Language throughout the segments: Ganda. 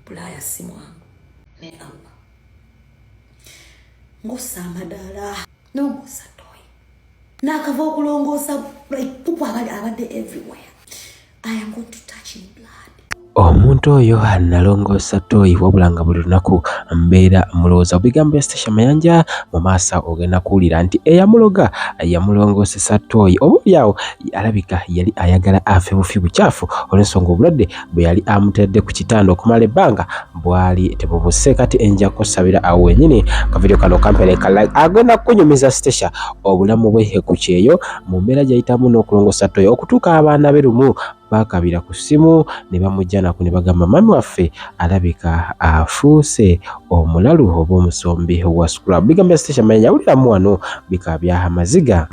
Bulaya simu wangu ne Allah ngosa amadala nongosa toy nakava okulongosa like pupa abadde everywhere. I am going to touch in blood. Omuntu oyo nalongosa toyi wabula nga buli lunaku mbeera mulowooza bigambo bya Stacey Mayanja mu maaso ogenda kuwulira nti eyamuloga yamulongosesa toyi obuulyawo alabika yali ayagala afe bufi bukyafu olw'ensonga obulwadde bwe yali amutedde ku kitanda okumala ebbanga bwali tebubuse kati enja kusabira awo wenyini akavidiyo kano kampereka like agenda kunyumiza Stacey obulamu bwe ku kyeyo mu mbeera gyayitamu n'okulongosa toyi okutuuka abaana be lumu bakabira ku simu ne bamujjana ku ne bagamba mami waffe alabika afuuse omulalu oba omusombi wa scrub. Bigambo bya Stacey Mayanja awuliramu wano bika bya amaziga.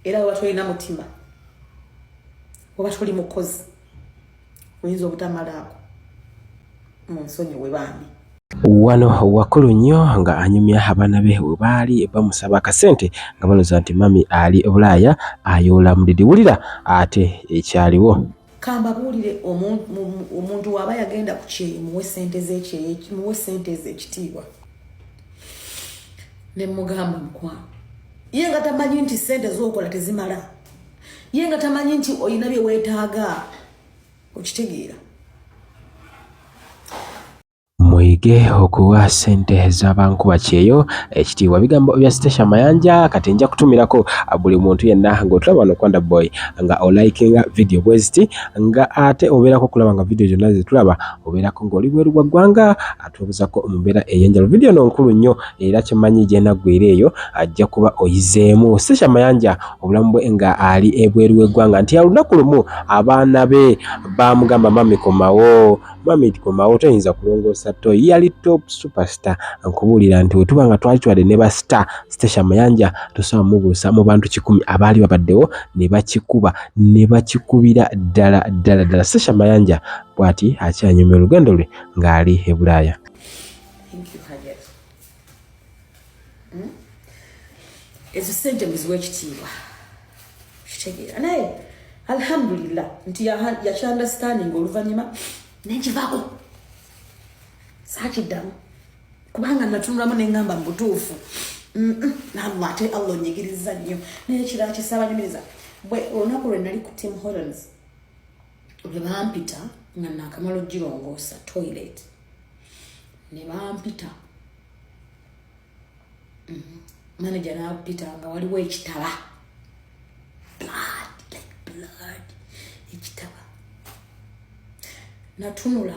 Era watolina mutima oba toli mukozi oyinza obutamalaako mu nsonyi we bambi. Wano wakulu nnyo nga anyumya abaana be we baali bamusaba akasente nga balooza nti mami ali Bulaaya ayoola mulidi. Wulira ate ekyaliwo. Kamba buulire omuntu waba yagenda ku kyeyo muwe ssente z'ekyeyo muwe ssente ez'ekitiibwa ne mugamba mukwano ye nga tamanyi nti ssente z'okola tezimala ye nga tamanyi nti olina bye weetaaga okitegeera. Mwige okuwa ssente z'abankuba kyeyo ekitiibwa. Bigambo bya Stacey Mayanja kati nja kutumirako buli muntu yenna ng'otulaba wano Kwanda Boy nga olikinga video bweziti nga ate obeerako okulaba nga video zonna zetulaba obeerako ng'oli bweru bwa ggwanga atubuzako mu mbeera ey'enjalo. Video no nkulu nnyo era kimanyi gyena ggwera eyo ajja kuba oyizeemu. Stacey Mayanja obulamu bwe nga ali ebweru w'eggwanga nti olunaku lumu abaana be bamugamba mami komawo mami komawo toyinza kulongoosa toyi. Yali top superstar nkubuulira nti wetuba nga twali twadde ne ba star Stacey Mayanja tosobola mubuusa mu bantu 100 abaali babaddewo ne bakikuba ne bakikubira ddala. Stacey Mayanja bw'ati akyanyumya olugendo lwe ng'ali e Bulaaya. Ezo ssente muziwa ekitiibwa kitegeera naye alhamdulillah nti yakyandastanning oluvannyuma nenkivaako saakiddamu kubanga natunulamu neŋŋamba mu butuufu nammwe ate Allah onyigiriza nnyo naye ekirala kisaba nyumiriza bwe olunaku lwe nali ku Tim Hortons bwe bampita nga naakamala ogirongoosa toilet ne bampita manager n'apita nga waliwo ekitaba blood ekitaba natunula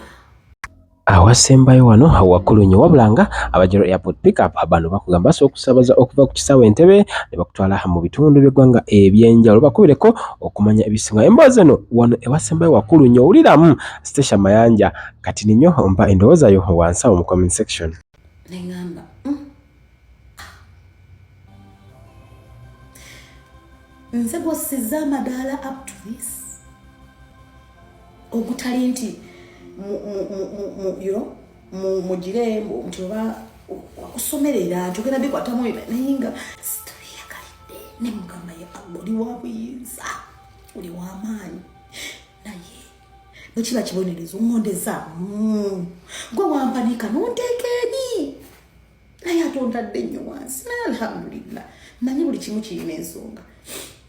awasembayo wano wakulu nnyo wabula nga abajjalo airport pickup bano bakugamba basobola okusabaza okuva ku kisaawe Entebbe ne bakutwala mu bitundu by'eggwanga ebyenjawulo bakubireko okumanya ebisinga. Emboozi eno wano ewasembayo wakulu nnyo owuliramu Stacey Mayanja kati nnyo ompa endowooza yo wansi awo mu comment section. Neŋŋamba nze gw'ossizza amadaala up to this ogutali nti mugire nti oba wakusomerera nti ogenda bikwatamu naye nga sitori yagalidde ne mugamba ye oli wa buyinza oli w'amaanyi naye bwekiba kibonerezo ŋŋondeza gwe wampanika n'onteeka eri naye ate ontadde nnyo wansi naye alhamdulillah manyi buli kimu kirina ensonga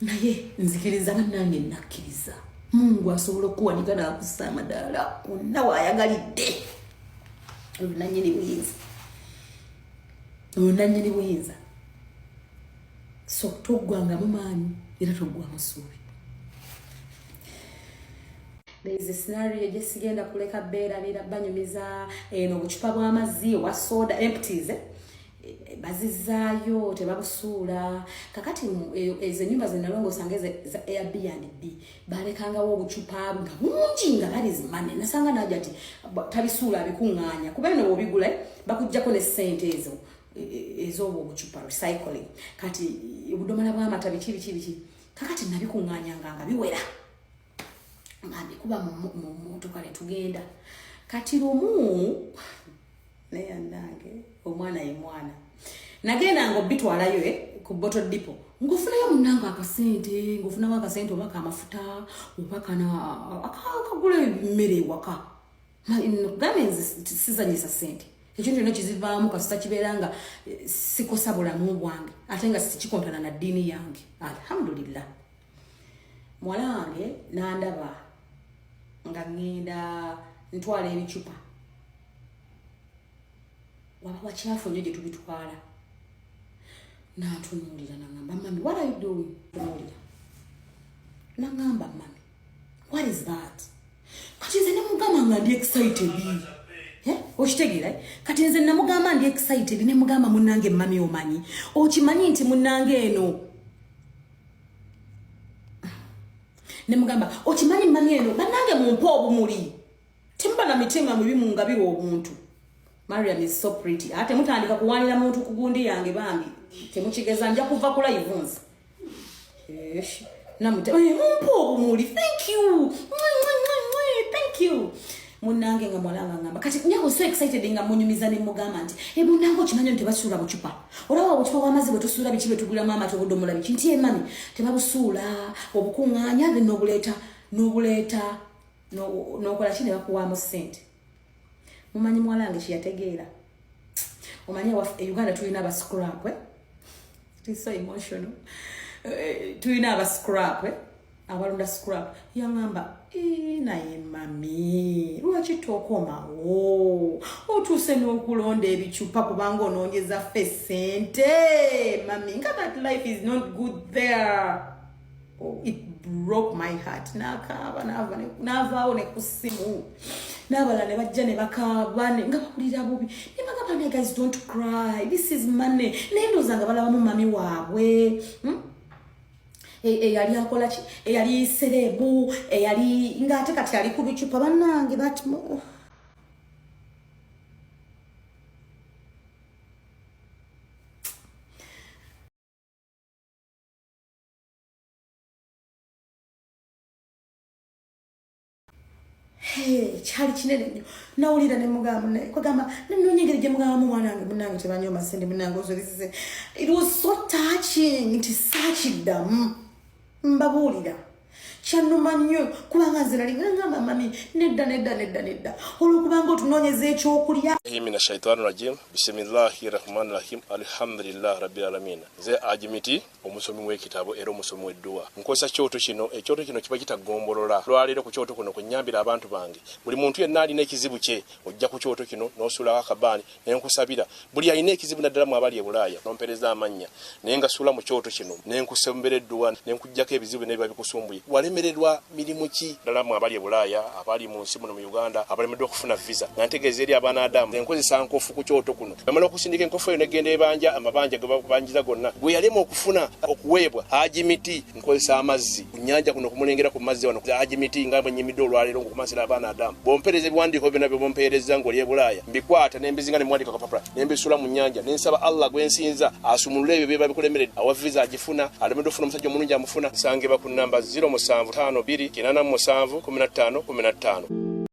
naye nzikiriza bannange nakkiriza Mungu asobola okuwanika n'akussa amadaala wonna waayagalidde olunannyini buyinza so toggwangamu maanyi era toggwamu ssuubi. There's a scenario gyesigenda kuleka beerabira banyumiza eno obucupa bw'amazzi owa soda empties bazizaayo tebabusuula kakati ezo ennyumba zenalongoosa za Airbnb balekangawo obucupa nga bungi nga bali zimane nasanga najja ti tabisuula abikuŋŋaanya kuba bino bw'obigula bakuggyako ne ssente ez'obwo obucupa recycling kati obudomola bw'amata biki kakati nabikuŋŋaanyanga nga biwera nga mbikuba mu mmotoka ne tugenda kati lumu naye nange omwana ye mwana nagenda ngo bitwalayo ku bottle depot ngofunayo munanga ngofunayo akasente oba amafuta oba kana akagula emmere ewaka Gamenzi sizanyisa sente. Ekintu eno kizivaamu kasita kibeeranga sikosa bulamu bwange ate nga sikikontana na ddiini yange. Alhamdulillah. Muwala wange n'andaba nga ngenda ntwala ebicupa. Waba wakyafu nnyo gye tubitwala. N'antunuulira n'angamba, mami, what are you doing? N'angamba, mami, what is that? Kati nze ne mugamba nga ndi excited. Okitegeera? Kati nze namugamba ndi excited ne mugamba munnange mami omanyi. Okimanyi nti munnange eno. Ne mugamba okimanyi mami eno bannange mumpa obumuli. Timba na mitima mibi mungabira obuntu. Mariam is so pretty. Ate mutandika kuwanira muntu kugundi yange bambi. Temukigeza nja kuva kula ivunza. Yesh. Namute mumpa obumuli. Thank you. Thank you. Munange nga mwalanga ngamba kati nyako so excited nga munyumiza ne mugamba nti munango kimanyo nti basula bucupa olawa bucupa bw'amazzi bwe tusula bikibe tugula mama tobudomola biki nti mami tebabusula obukunganya ne nobuleta nokola kine bakuwamu sente. Mumanyi mwalange kiyategeera omanyi wa Uganda tulina aba scrap it is so emotional tulina aba scrap abalunda scrap yangamba naye mami lwaki tokomawo otuse n'okulonda ebicupa kubanga onoonyeza ffe sente mami nga that life is not good there. It broke my heart. Navaawo ne ku ssimu n'abalala ne bajja ne bakaaba nga bawulira bubi ne bagamba, guys, don't cry, this is money. Naye ndowooza nga balabamu mami waabwe eyali akola ki eyali serebu eyali ng'ate kati ali ku bicupa bannange batimo. Chali kinene nnyo nawulira ne mugamba kwagamba nonyengere gye mugamba mwanange munange tebanyoma sente munange ozolisize. It was so touching. It is such them mbabuulira kyanuma nnyo kubanga nze nali ngamba mami nedda olwokubanga otunoonyeza ekyokulya. Mina shaitani rajim bisimillahi rahmani rahim alhamdulillah rabbil alamin. Nze Ajimiti omusomi w'ekitabo era omusomi w'edduwa nkozesa kyoto kino ekyoto kino kiba kitagombolola lwaleero ku kyoto kuno kunyambira abantu bange buli muntu yenna alina ekizibu kye ojja ku kyoto kino n'osula akabaani nenkusabira buli alina ekizibu naddala mu abali e Bulaaya nompereza amannya naye nga sula mu kyoto kino nenkusembera edduwa nenkujjako ebizibu n'ebiba bikusumbuye walemererwa mirimu ki ddala mu abali e Bulaaya abali mu nsi muno mu Uganda abalemeddwa okufuna visa nantegeeza eri abaana Adamu enkozesa nkofu ku kyoto kuno bamala okusindika enkofu eyo negenda ebanja amabanja ge babanjiza gonna gwe yalema okufuna okuweebwa Ajimiti nkozesa amazzi ku nnyanja kuno kumulengera ku mazzi wano Ajimiti nga mwenyimidde olwaleero ngokumasira abaana Adamu bompereza ebiwandiiko byonna bye bompereza ng'oli e Bulaaya mbikwata nembizinga ne muwandiika kapapula nembisula mu nnyanja nensaba Allah gwensinza asumulule ebyo bye babikulemeredde awa visa agifuna alemeddwa okufuna omusajja omulungi amufuna nsangibwa ku namba 07528871515.